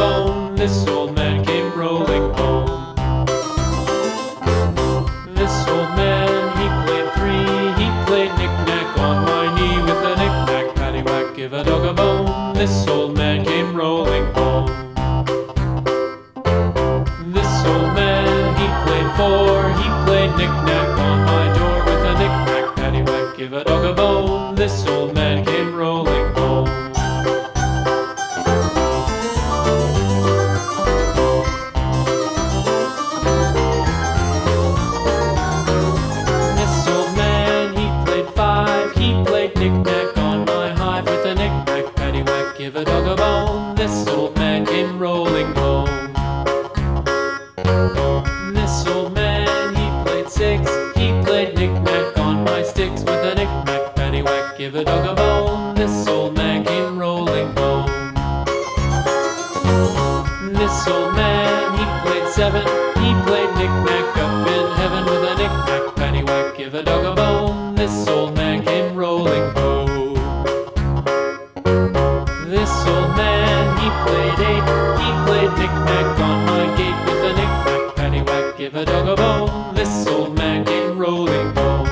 bone. This old man came rolling home. This old man, he played three. He played knick-knack on my knee with a knick-knack, paddywhack, give a dog a bone. This old man came rolling home. This old man, he played four. He played knick-knack on my door with a knick-knack, paddywhack, give a dog a bone. This old man came rolling home. This old man, he played five. He played knick-knack on my hive with a knick-knack, paddywhack, give a dog a bone. This old man came rolling home. This old man, he played six. He played knick-knack on my sticks with a knick-knack, paddywhack, give a dog a bone. This old man came rolling home. This old man, he played seven. He played knick-knack up in heaven with a knick-knack, paddywhack, give a dog a bone. This old man came rolling home. This old man, he played eight. He played knick-knack on my gate with a knick-knack, paddywhack, give a dog a bone. This old man came rolling home.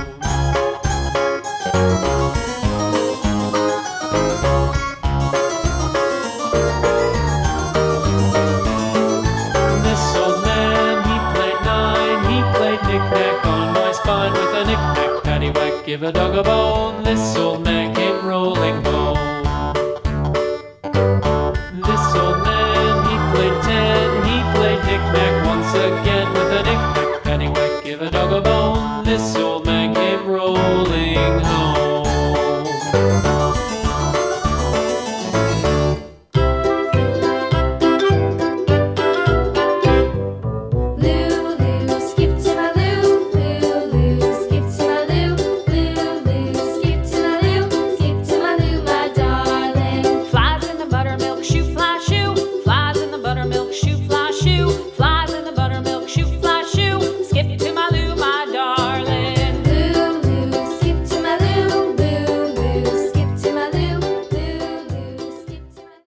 This old man, he played nine. He played knick-knack on my spine with a knick-knack, paddywhack, give a dog a bone. This old man came rolling home. This old man, he played ten. He played knick-knack once again with a